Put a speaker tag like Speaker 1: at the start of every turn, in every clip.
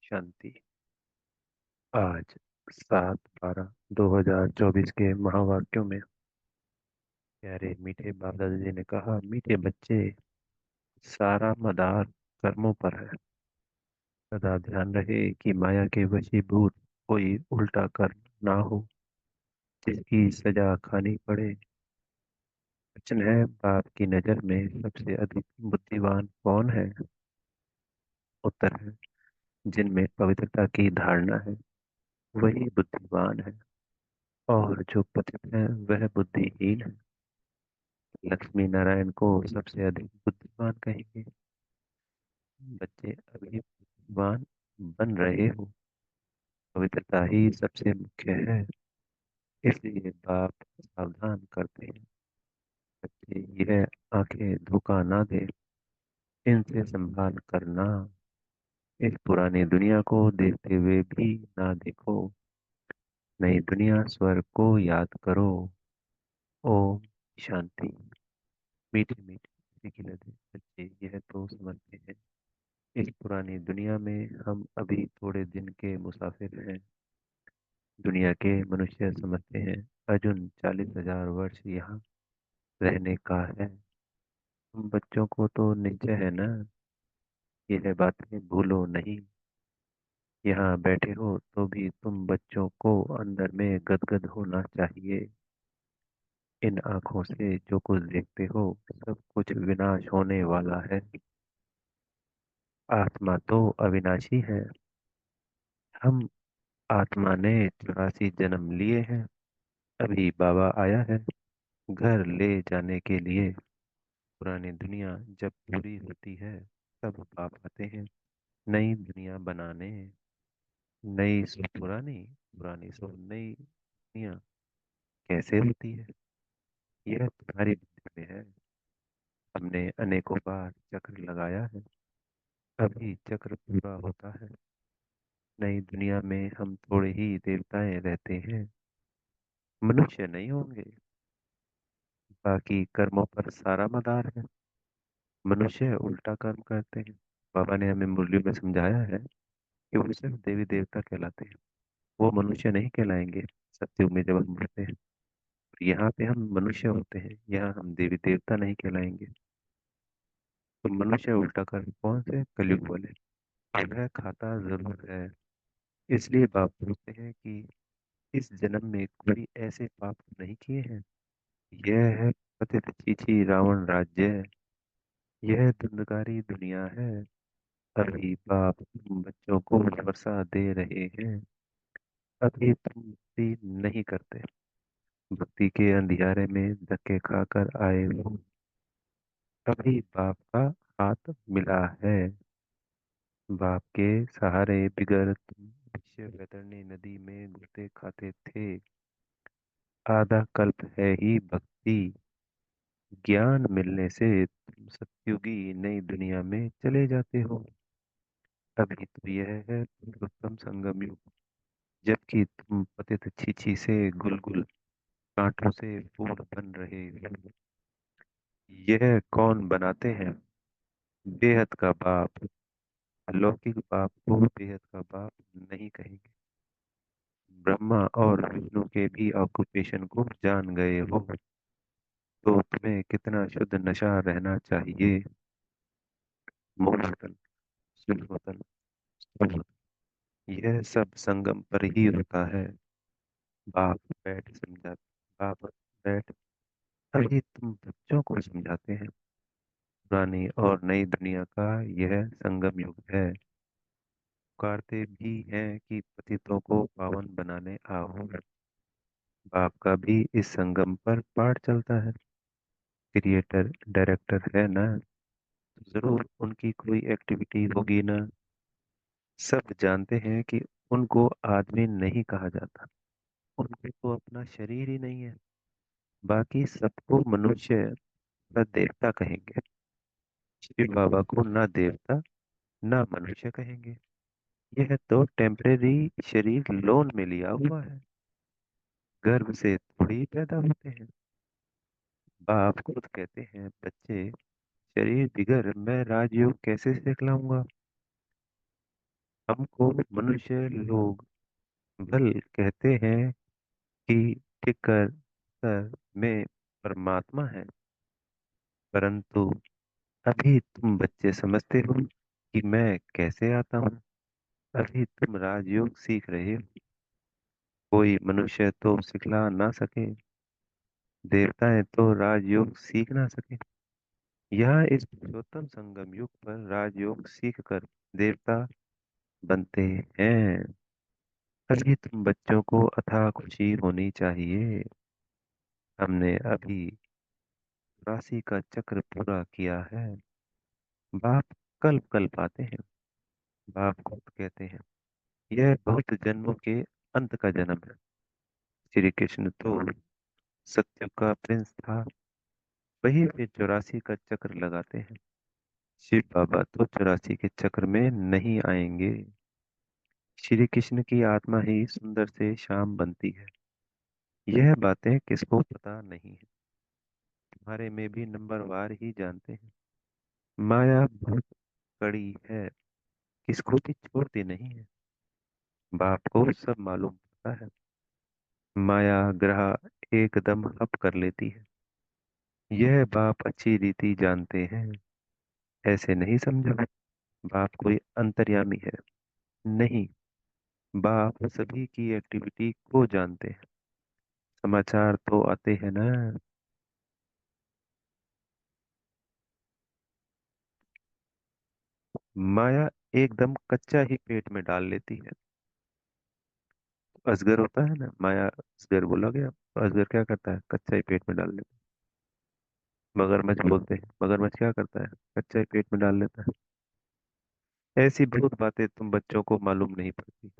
Speaker 1: शांति। आज 7/12/2024 के महावाक्यों में प्यारे मीठे बाप दादाजी ने कहा, मीठे बच्चे, सारा मदार कर्मों पर है। सदा ध्यान रहे कि माया के वशीभूत कोई उल्टा कर्म ना हो जिसकी सजा खानी पड़े। प्रश्न है, बाप की नजर में सबसे अधिक बुद्धिमान कौन है? उत्तर है, जिनमें पवित्रता की धारणा है वही बुद्धिमान है, और जो पतित है वह बुद्धिहीन है। लक्ष्मी नारायण को सबसे अधिक बुद्धिमान कहेंगे। बच्चे अभी बुद्धिमान बन रहे हो। पवित्रता ही सबसे मुख्य है, इसलिए बाप सावधान करते हैं। बच्चे, यह आंखें धोखा ना दे, इनसे संभाल करना। इस पुरानी दुनिया को देखते हुए भी ना देखो, नई दुनिया स्वर्ग को याद करो। ओम शांति। मीठे मीठे खिलते बच्चे, यह तो समझते हैं इस पुरानी दुनिया में हम अभी थोड़े दिन के मुसाफिर हैं। दुनिया के मनुष्य समझते हैं अर्जुन 40,000 वर्ष यहाँ रहने का है। तुम बच्चों को तो निश्चय है ना, यह बातें भूलो नहीं। यहाँ बैठे हो तो भी तुम बच्चों को अंदर में गदगद होना चाहिए। इन आंखों से जो कुछ देखते हो सब कुछ विनाश होने वाला है। आत्मा तो अविनाशी है। हम आत्मा ने 84 जन्म लिए हैं। अभी बाबा आया है घर ले जाने के लिए। पुरानी दुनिया जब पूरी होती है तब बाप आते हैं नई दुनिया बनाने। नई सो पुरानी, पुरानी सो नई दुनिया कैसे होती है? यह तुम्हारी बुद्धि में है। हमने अनेकों बार चक्र लगाया है, अभी चक्र पूरा होता है। नई दुनिया में हम थोड़े ही देवताएं रहते हैं, मनुष्य नहीं होंगे। बाकी कर्मों पर सारा मदार है। मनुष्य उल्टा कर्म करते हैं। बाबा ने हमें मुरली में समझाया है कि वो सिर्फ देवी देवता कहलाते हैं, वो मनुष्य नहीं कहलाएंगे सत्युग में जब हम मरते हैं। यहाँ पे हम मनुष्य होते हैं, यहाँ हम देवी देवता नहीं कहलाएंगे। तो मनुष्य उल्टा कर्म कौन से? कलयुग वाले। वह खाता जरूर है। इसलिए बाप बोलते हैं कि इस जन्म में कोई ऐसे पाप नहीं किए हैं। यह है पतित चीची रावण राज्य। यह धुंधकारी दुनिया है। अभी बाप तुम बच्चों को वर्षा दे रहे हैं। अभी तुम भक्ति नहीं करते। भक्ति के अंधियारे में धक्के खाकर आए हो। अभी बाप का हाथ मिला है। बाप के सहारे बिगर तुम विश्व वैतरणी नदी में घुसे खाते थे। आधा कल्प है ही भक्ति। ज्ञान मिलने से तुम सत्युगी नई दुनिया में चले जाते हो। अभी तो यह है पुरुषोत्तम संगम युग, जबकि तुम पतित छीछी से गुलगुल कांटों से फूल बन रहे हो। यह कौन बनाते हैं? बेहद का बाप। अलौकिक बाप को बेहद का बाप नहीं कहेंगे। ब्रह्मा और विष्णु के भी ऑक्यूपेशन को जान गए हो, तो तुम्हें कितना शुद्ध नशा रहना चाहिए। मूल वतन, शुद्ध वतन, स्थूल वतन, यह सब संगम पर ही होता है। बाप बैठ समझा, बाप बैठ। अभी तुम बच्चों को समझाते हैं पुरानी और नई दुनिया का यह संगम युग है। पुकारते भी हैं कि पतितों को पावन बनाने आओ। बाप का भी इस संगम पर पाठ चलता है। क्रिएटर डायरेक्टर है ना, तो जरूर उनकी कोई एक्टिविटी होगी ना। सब जानते हैं कि उनको आदमी नहीं कहा जाता, उनको तो अपना शरीर ही नहीं है। बाकी सबको मनुष्य या देवता कहेंगे। शिव बाबा को ना देवता ना मनुष्य कहेंगे। यह तो टेम्परेरी शरीर लोन में लिया हुआ है, गर्भ से थोड़ी पैदा होते हैं। बाप खुद कहते हैं बच्चे, शरीर बिगर मैं राजयोग कैसे सिखलाऊंगा? हमको मनुष्य लोग भल कहते हैं कि टिकर सर में परमात्मा है, परंतु अभी तुम बच्चे समझते हो कि मैं कैसे आता हूँ। अभी तुम राजयोग सीख रहे हो। कोई मनुष्य तो सिखला ना सके, देवताएं तो राजयोग सीख ना सके। यहाँ इस पुरुषोत्तम संगम युग पर राजयोग सीख कर देवता बनते हैं। अभी तुम बच्चों को अथाह खुशी होनी चाहिए। हमने अभी 84 का चक्र पूरा किया है। बाप कल्प कल्प आते हैं। बाप खुद कहते हैं यह बहुत जन्मों के अंत का जन्म है। श्री कृष्ण तो सत्य का प्रिंस था, वही फिर 84 का चक्र लगाते हैं। शिव बाबा तो 84 के चक्र में नहीं आएंगे। श्री कृष्ण की आत्मा ही सुंदर से शाम बनती है। यह बातें किसको पता नहीं है। तुम्हारे में भी नंबरवार ही जानते हैं। माया बहुत कड़ी है, किसको भी छोड़ती नहीं है। बाप को सब मालूम पड़ता है। माया ग्रह एकदम हप कर लेती है। यह बाप अच्छी रीति जानते हैं। ऐसे नहीं समझो बाप कोई अंतर्यामी है। नहीं, बाप सभी की एक्टिविटी को जानते हैं। समाचार तो आते हैं ना। माया एकदम कच्चा ही पेट में डाल लेती है। अजगर होता है ना, माया अजगर बोला गया, तो अजगर क्या करता है, कच्चा ही पेट में डाल लेता है। मगरमच्छ बोलते हैं, मगरमच्छ क्या करता है, कच्चा ही पेट में डाल लेता है। ऐसी बहुत बातें तुम बच्चों को मालूम नहीं पड़ती।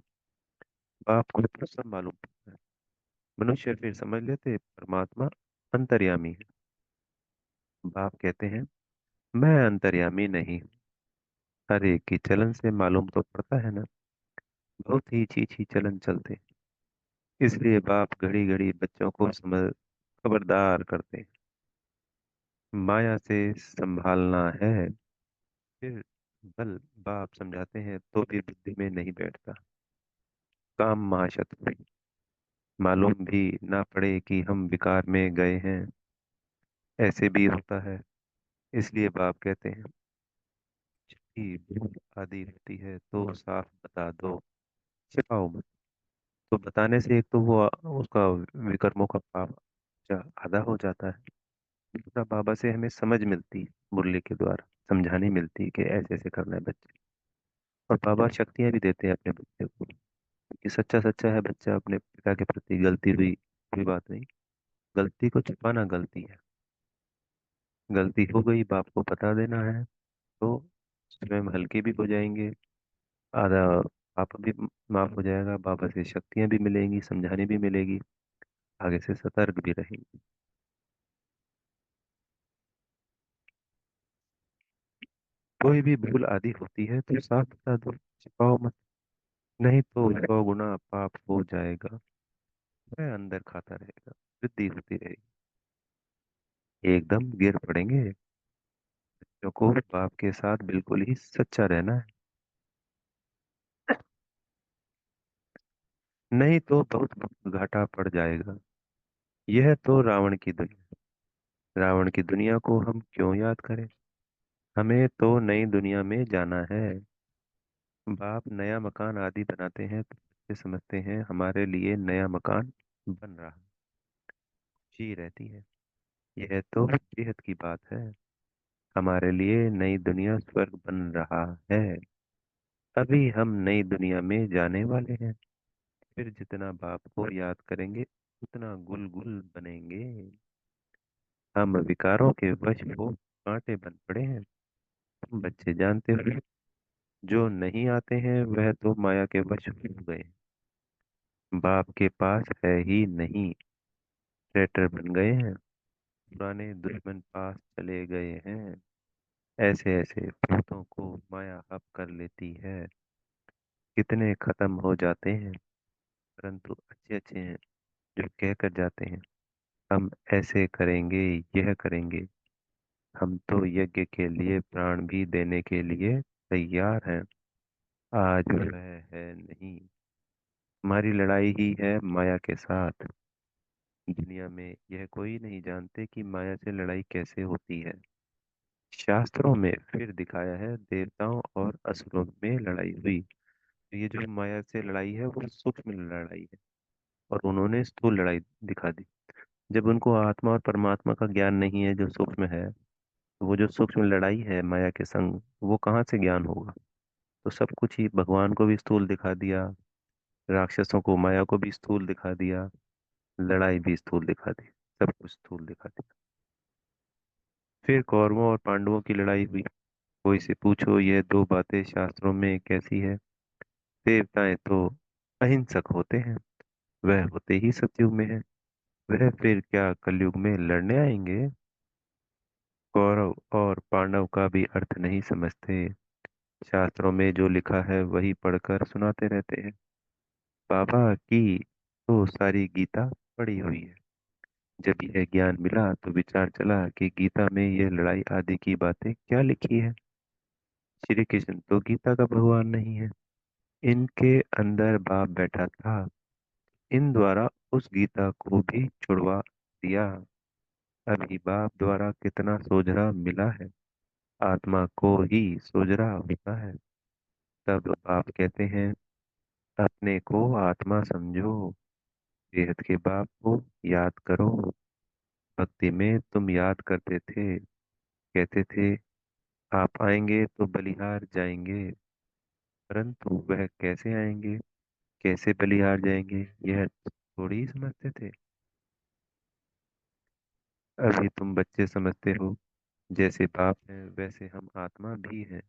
Speaker 1: बाप को तो सब मालूम पड़ता है। मनुष्य फिर समझ लेते परमात्मा अंतर्यामी है। बाप कहते हैं मैं अंतर्यामी नहीं हूँ। हर एक की चलन से मालूम तो पड़ता है ना। बहुत ही चीची चलन चलते हैं। इसलिए बाप घड़ी घड़ी बच्चों को समझ खबरदार करते हैं। माया से संभालना है। फिर बल बाप समझाते हैं तो भी बुद्धि में नहीं बैठता। काम महाशत्रु है। मालूम भी ना पड़े कि हम विकार में गए हैं, ऐसे भी होता है। इसलिए बाप कहते हैं कि भूल आदि होती है तो साफ बता दो, छिपाओ मत। तो बताने से एक तो वो उसका विकर्मों का पाप आधा हो जाता है। दूसरा बाबा से हमें समझ मिलती है, मुरली के द्वारा समझानी मिलती है कि ऐसे ऐसे करना है बच्चे। और बाबा शक्तियां भी देते हैं अपने बच्चे को कि सच्चा सच्चा है बच्चा, अपने पिता के प्रति गलती हुई कोई बात नहीं। गलती को छुपाना गलती है। गलती हो गई बाप को बता देना है तो स्वयं हल्के भी हो जाएंगे। आधा पाप भी माफ हो जाएगा, बाबा से शक्तियां भी मिलेंगी, समझाने भी मिलेगी, आगे से सतर्क भी रहेंगे। कोई भी भूल आदि होती है तो साफ बता दो, छिपाओ मत। नहीं तो 100 गुना पाप हो जाएगा, वह अंदर खाता रहेगा, वृद्धि होती रहेगी, एकदम गिर पड़ेंगे। बच्चों को बाप के साथ बिल्कुल ही सच्चा रहना है। नहीं तो बहुत घाटा पड़ जाएगा। यह तो रावण की दुनिया। रावण की दुनिया को हम क्यों याद करें। हमें तो नई दुनिया में जाना है। बाप नया मकान आदि बनाते हैं तो बच्चे समझते हैं हमारे लिए नया मकान बन रहा, जी रहती है। यह तो बेहद की बात है। हमारे लिए नई दुनिया स्वर्ग बन रहा है। अभी हम नई दुनिया में जाने वाले हैं। फिर जितना बाप को याद करेंगे उतना गुल गुल बनेंगे। हम विकारों के वश हो कांटे बन पड़े हैं। तुम बच्चे जानते हो, जो नहीं आते हैं वह तो माया के वश हो गए। बाप के पास है ही नहीं, ट्रैक्टर बन गए हैं। पुराने दुश्मन पास चले गए हैं। ऐसे ऐसे भूतों को माया हप कर लेती है। कितने खत्म हो जाते हैं, परंतु अच्छे अच्छे हैं जो कह कर जाते हैं हम ऐसे करेंगे, यह करेंगे। हम तो यज्ञ के लिए प्राण भी देने के लिए तैयार हैं। आज वह है नहीं। हमारी लड़ाई ही है माया के साथ। दुनिया में यह कोई नहीं जानते कि माया से लड़ाई कैसे होती है। शास्त्रों में फिर दिखाया है देवताओं और असुरों में लड़ाई हुई। तो ये जो माया से लड़ाई है वो सूक्ष्म लड़ाई है, और उन्होंने स्थूल लड़ाई दिखा दी। जब उनको आत्मा और परमात्मा का ज्ञान नहीं है जो सूक्ष्म है, तो वो जो सूक्ष्म लड़ाई है माया के संग, वो कहाँ से ज्ञान होगा। तो सब कुछ ही भगवान को भी स्थूल दिखा दिया, राक्षसों को माया को भी स्थूल दिखा दिया, लड़ाई भी स्थूल दिखा दी, सब कुछ स्थूल दिखा दिया। फिर कौरवों और पांडवों की लड़ाई हुई। कोई से पूछो यह दो बातें शास्त्रों में कैसी है। देवताएं तो अहिंसक होते हैं, वह होते ही सतयुग में है, वह फिर क्या कलयुग में लड़ने आएंगे। कौरव और पांडव का भी अर्थ नहीं समझते, शास्त्रों में जो लिखा है वही पढ़कर सुनाते रहते हैं। बाबा की तो सारी गीता पढ़ी हुई है। जब यह ज्ञान मिला तो विचार चला कि गीता में यह लड़ाई आदि की बातें क्या लिखी है। श्री कृष्ण तो गीता का भगवान नहीं है, इनके अंदर बाप बैठा था, इन द्वारा उस गीता को भी छुड़वा दिया। अभी बाप द्वारा कितना सोझरा मिला है, आत्मा को ही सोझरा होता है। तब बाप कहते हैं अपने को आत्मा समझो, बेहद के बाप को याद करो। भक्ति में तुम याद करते थे, कहते थे आप आएंगे तो बलिहार जाएंगे, परंतु वह कैसे आएंगे, कैसे बलिहार जाएंगे, यह थोड़ी ही समझते थे। अभी तुम बच्चे समझते हो, जैसे बाप है वैसे हम आत्मा भी हैं।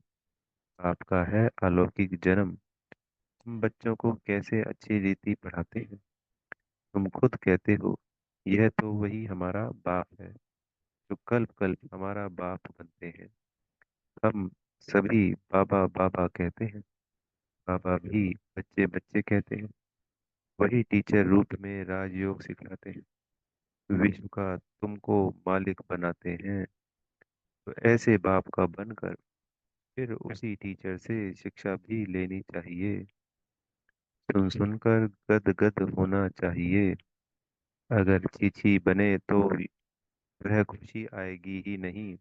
Speaker 1: आपका है अलौकिक जन्म। तुम बच्चों को कैसे अच्छी रीति पढ़ाते हैं। तुम खुद कहते हो यह तो वही हमारा बाप है जो कल्प कल्प हमारा बाप बनते हैं। हम सभी बाबा बाबा कहते हैं, बाबा भी बच्चे बच्चे कहते हैं। वही टीचर रूप में राजयोग सिखाते हैं, विश्व का तुमको मालिक बनाते हैं। तो ऐसे बाप का बनकर फिर उसी टीचर से शिक्षा भी लेनी चाहिए। सुन सुनकर गद गद होना चाहिए। अगर चीची बने तो वह खुशी आएगी ही नहीं।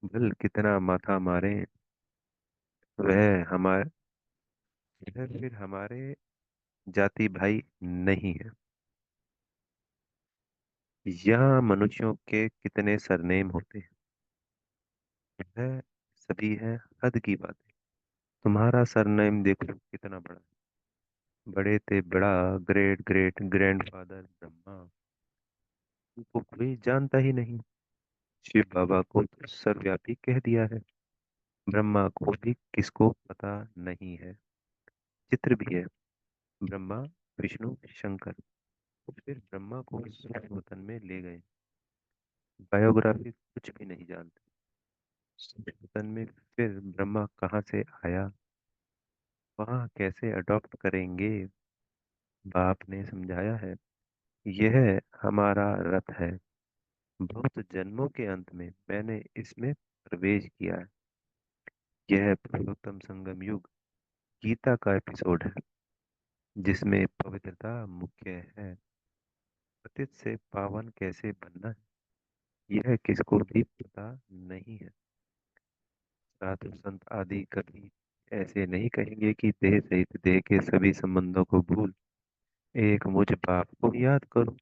Speaker 1: भल कितना माथा मारे, वह हमारे वह फिर हमारे जाति भाई नहीं है। यहाँ मनुष्यों के कितने सरनेम होते हैं, वह सभी है हद की बात है। तुम्हारा सरनेम देखो कितना बड़ा है। बड़े थे बड़ा, ग्रेट ग्रेट ग्रैंडफादर ब्रह्मा, उनको कोई जानता ही नहीं। शिव बाबा को तो सर्वव्यापी कह दिया है, ब्रह्मा को भी किसको पता नहीं है। चित्र भी है, ब्रह्मा विष्णु शंकर। तो फिर ब्रह्मा को सूक्ष्म वतन में ले गए, बायोग्राफी कुछ भी नहीं जानते। सूक्ष्म वतन में फिर ब्रह्मा कहाँ से आया, वहाँ कैसे अडॉप्ट करेंगे। बाप ने समझाया है, यह हमारा रथ है, बहुत जन्मों के अंत में मैंने इसमें प्रवेश किया है। यह पुरुषोत्तम संगम युग गीता का एपिसोड है, जिसमें पवित्रता मुख्य है। पतित से पावन कैसे बनना है, यह किसको भी पता नहीं है। साधु संत आदि कभी ऐसे नहीं कहेंगे कि देह सहित देह के सभी संबंधों को भूल एक मुझ बाप को याद करो।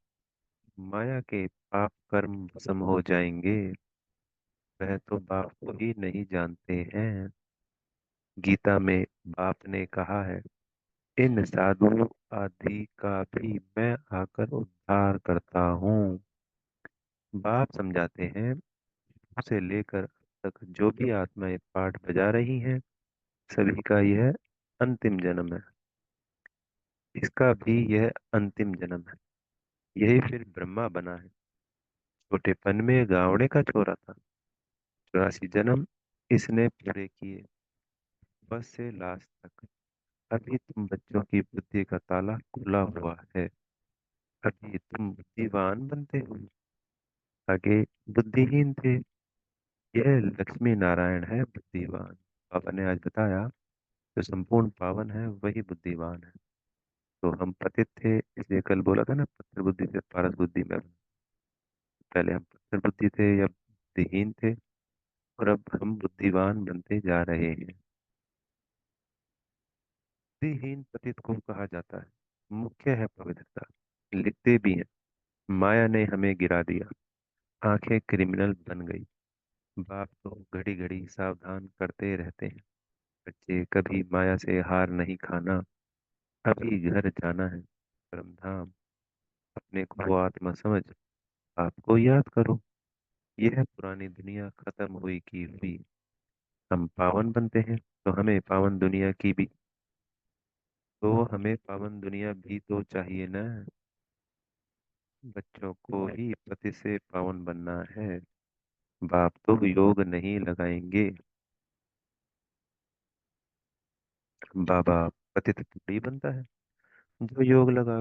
Speaker 1: माया के पाप कर्म भस्म हो जाएंगे, वह तो बाप को ही नहीं जानते हैं। गीता में बाप ने कहा है इन साधुओं आदि का भी मैं आकर उद्धार करता हूँ। बाप समझाते हैं उसे लेकर अब तक जो भी आत्माएं पाठ बजा रही हैं, सभी का यह अंतिम जन्म है, इसका भी यह अंतिम जन्म है। यही फिर ब्रह्मा बना है। छोटेपन में गावड़े का छोरा था, 84 जन्म इसने पूरे किए, बस से लास्ट तक। अभी तुम बच्चों की बुद्धि का ताला खुला हुआ है, अभी तुम बुद्धिवान बनते हो, आगे बुद्धिहीन थे। यह लक्ष्मी नारायण है बुद्धिवान। पापा ने आज बताया जो संपूर्ण पावन है वही बुद्धिमान है। तो हम पतित थे, इसलिए कल बोला था ना, पत्थर बुद्धि से पारस बुद्धि में। पहले हम पत्थर बुद्धि थे या बुद्धिहीन थे, और अब हम बुद्धिमान बनते जा रहे हैं। बुद्धिहीन पतित को कहा जाता है, मुख्य है पवित्रता। लिखते भी हैं, माया ने हमें गिरा दिया, आंखें क्रिमिनल बन गई। बाप तो घड़ी घड़ी सावधान करते रहते हैं, बच्चे कभी माया से हार नहीं खाना, अभी घर जाना है परम धाम, अपने को आत्मा समझ, आपको याद करो। यह पुरानी दुनिया खत्म हुई की हुई, हम पावन बनते हैं, तो हमें पावन दुनिया भी तो चाहिए ना। बच्चों को ही पति से पावन बनना है, बाप तो योग नहीं लगाएंगे। बाबा पतित थोड़ी बनता है जो योग लगा।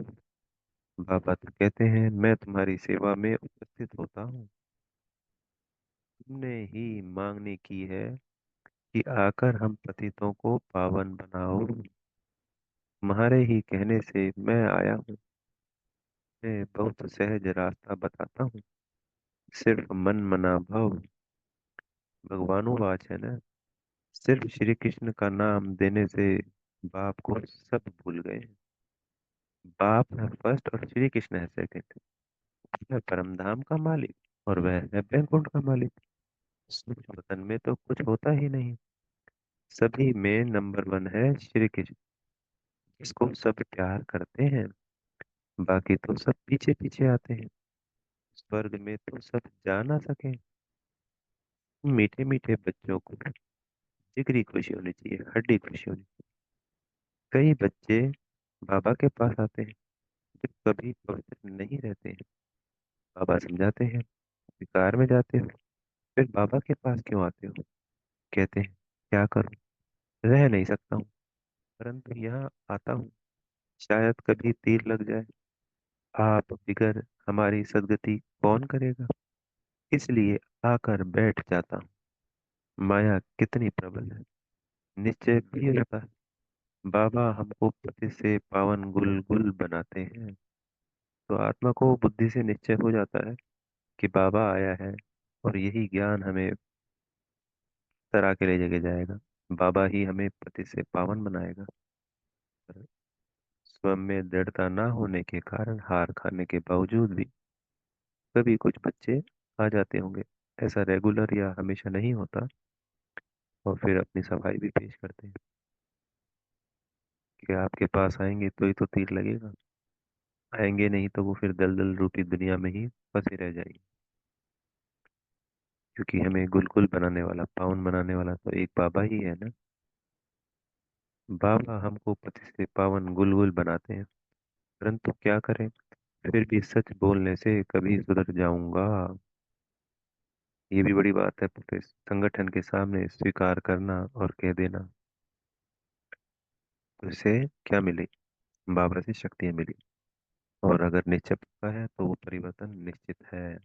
Speaker 1: बाबा तो कहते हैं मैं तुम्हारी सेवा में उपस्थित होता हूँ। तुमने ही मांगनी की है कि आकर हम पतितों को पावन बनाओ। तुम्हारे ही कहने से मैं आया हूँ। मैं बहुत सहज रास्ता बताता हूँ, सिर्फ मन मना भाव। भगवानुवाच है ना, सिर्फ श्री कृष्ण का नाम देने से बाप को सब भूल गए हैं। बाप है फर्स्ट और श्री कृष्ण है सेकंड। वह परम धाम का मालिक और वह है बैकुंठ का मालिक। सूक्ष्म वतन में तो कुछ होता ही नहीं। सभी में नंबर वन है श्री कृष्ण, जिसको सब प्यार करते हैं। बाकी तो सब पीछे पीछे आते हैं। स्वर्ग में तो सब जा ना सके। मीठे मीठे बच्चों को जिगरी खुशी होनी चाहिए, हड्डी खुशी होनी चाहिए। कई बच्चे बाबा के पास आते हैं जो कभी पवित्र नहीं रहते हैं। बाबा समझाते हैं, विकार में जाते हो, फिर बाबा के पास क्यों आते हो? कहते हैं क्या करूं, रह नहीं सकता हूँ, परंतु यहाँ आता हूँ, शायद कभी तीर लग जाए। आप बिगर हमारी सदगति कौन करेगा? इसलिए आकर बैठ जाता हूँ। माया कितनी प्रबल है, निश्चय भी होता है। बाबा हमको पति से पावन गुल गुल बनाते हैं, तो आत्मा को बुद्धि से निश्चय हो जाता है कि बाबा आया है, और यही ज्ञान हमें तरा के ले जगह जाएगा। बाबा ही हमें पति से पावन बनाएगा। पर स्वयं में दृढ़ता न होने के कारण हार खाने के बावजूद भी कभी कुछ बच्चे आ जाते होंगे। ऐसा रेगुलर या हमेशा नहीं होता, और फिर अपनी सफाई भी पेश करते हैं कि आपके पास आएंगे तो ही तो तीर लगेगा, आएंगे नहीं तो वो फिर दलदल रूपी दुनिया में ही फंसे रह जाएंगे। क्योंकि हमें गुलगुल बनाने वाला, पावन बनाने वाला तो एक बाबा ही है ना। बाबा हमको पति से पावन गुलगुल बनाते हैं, परंतु क्या करें, फिर भी सच बोलने से कभी सुधर जाऊंगा। ये भी बड़ी बात है, पूरे संगठन के सामने स्वीकार करना और कह देना। तो इससे क्या मिली? बाबा से शक्तियां मिली, और अगर निश्चय पक्का है तो वो परिवर्तन निश्चित है।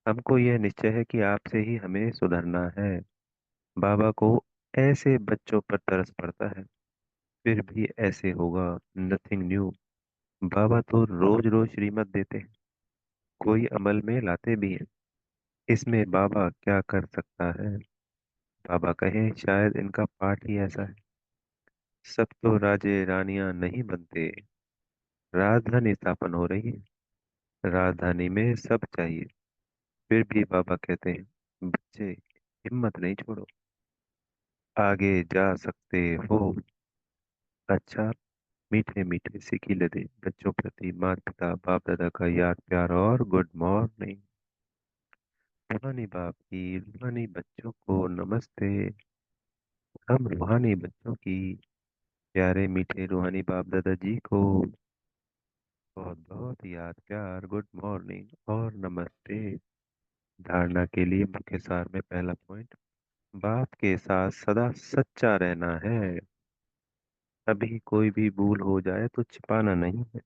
Speaker 1: हमको यह निश्चय है कि आपसे ही हमें सुधरना है। बाबा को ऐसे बच्चों पर तरस पड़ता है, फिर भी ऐसे होगा, नथिंग न्यू। बाबा तो रोज रोज श्रीमत देते हैं, कोई अमल में लाते भी हैं। इसमें बाबा क्या कर सकता है? बाबा कहें शायद इनका पाठ ही ऐसा है। सब तो राजे रानियां नहीं बनते, राजधानी स्थापन हो रही है, राजधानी में सब चाहिए। फिर भी बाबा कहते हैं बच्चे, हिम्मत नहीं छोड़ो, आगे जा सकते हो। अच्छा, मीठे मीठे सिकीले दे बच्चों प्रति माता पिता बाप दादा का याद प्यार और गुड मॉर्निंग। रूहानी बाप की रूहानी बच्चों को नमस्ते। हम रूहानी बच्चों की प्यारे मीठे रूहानी बाप दादा जी को बहुत बहुत याद प्यार, गुड मॉर्निंग और नमस्ते। धारणा के लिए मुख्य सार में पहला पॉइंट, बाप के साथ सदा सच्चा रहना है। अभी कोई भी भूल हो जाए तो छिपाना नहीं है।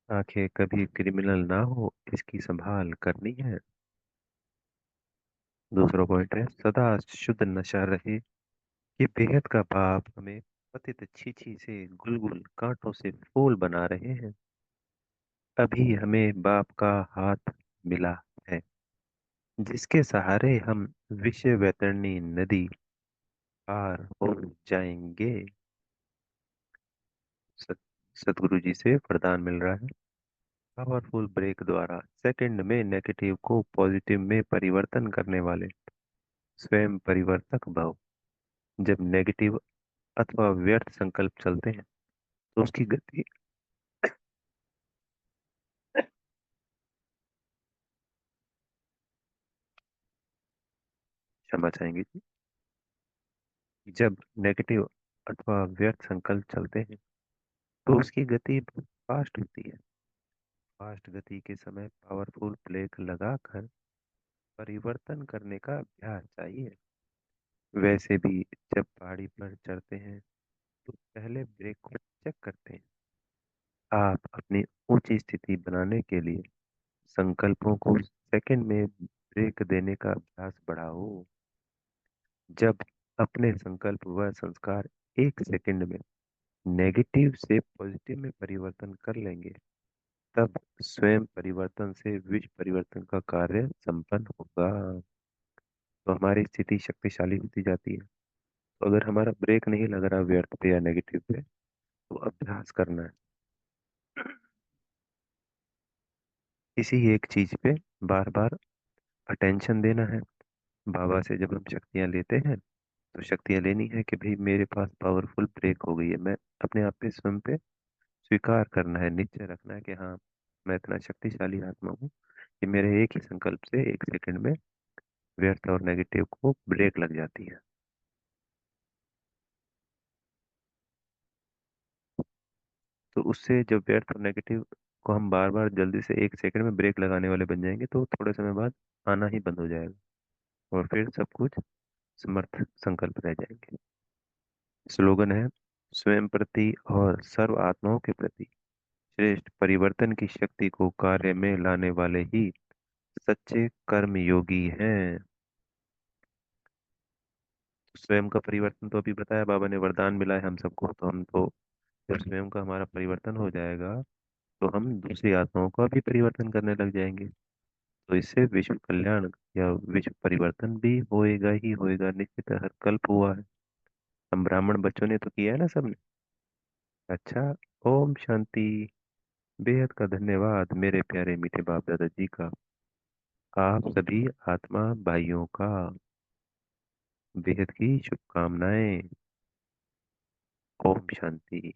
Speaker 1: आंखें कभी क्रिमिनल ना हो, इसकी संभाल करनी है। दूसरा पॉइंट है, सदा शुद्ध नशा रहे, ये बेहद का बाप हमें पतित छीछी से गुलगुल कांटों से फूल बना रहे हैं। अभी हमें बाप का हाथ मिला है, जिसके सहारे हम विश्व वैतरणी नदी पार हो जाएंगे। सत, सतगुरु जी से वरदान मिल रहा है। पावरफुल ब्रेक द्वारा सेकंड में नेगेटिव को पॉजिटिव में परिवर्तन करने वाले स्वयं परिवर्तक भव। जब नेगेटिव अथवा व्यर्थ संकल्प चलते हैं तो उसकी गति, क्षमा चाहेंगे जी, जब नेगेटिव अथवा व्यर्थ संकल्प चलते हैं तो उसकी गति फास्ट होती है। फास्ट गति के समय पावरफुल ब्रेक लगाकर परिवर्तन करने का अभ्यास चाहिए। वैसे भी जब पहाड़ी पर चढ़ते हैं तो पहले ब्रेक को चेक करते हैं। आप अपनी ऊंची स्थिति बनाने के लिए संकल्पों को सेकंड में ब्रेक देने का अभ्यास बढ़ाओ। जब अपने संकल्प व संस्कार एक सेकंड में नेगेटिव से पॉजिटिव में परिवर्तन कर लेंगे, तब स्वयं परिवर्तन से विश्व परिवर्तन का कार्य संपन्न होगा। तो हमारी स्थिति शक्तिशाली होती जाती है। तो अगर हमारा ब्रेक नहीं लग रहा व्यर्थ पे या नेगेटिव पे, तो अभ्यास करना है, किसी एक चीज पे बार बार अटेंशन देना है। बाबा से जब हम शक्तियां लेते हैं तो शक्तियां लेनी है कि भाई मेरे पास पावरफुल ब्रेक हो गई है। मैं अपने आप पे स्वयं पे स्वीकार करना है, निश्चय रखना है कि हाँ, मैं इतना शक्तिशाली आत्मा हूँ कि मेरे एक ही संकल्प से एक सेकंड में व्यर्थ और नेगेटिव को ब्रेक लग जाती है। तो उससे जब व्यर्थ और नेगेटिव को हम बार बार जल्दी से एक सेकंड में ब्रेक लगाने वाले बन जाएंगे तो थोड़े समय बाद आना ही बंद हो जाएगा और फिर सब कुछ समर्थ संकल्प रह जाएंगे। स्लोगन है, स्वयं प्रति और सर्व आत्माओं के प्रति श्रेष्ठ परिवर्तन की शक्ति को कार्य में लाने वाले ही सच्चे कर्म योगी हैं। स्वयं का परिवर्तन तो अभी बताया, बाबा ने वरदान मिला है हम सबको, तो हम तो जब स्वयं का हमारा परिवर्तन हो जाएगा तो हम दूसरी आत्माओं का भी परिवर्तन करने लग जाएंगे। तो इससे विश्व कल्याण या विश्व परिवर्तन भी होएगा ही होएगा, निश्चित हर कल्प हुआ है। हम ब्राह्मण बच्चों ने तो किया है ना सबने। अच्छा, ओम शांति। बेहद का धन्यवाद मेरे प्यारे मीठे बाप दादाजी का, आप सभी आत्मा भाइयों का बेहद की शुभकामनाएं। ओम शांति।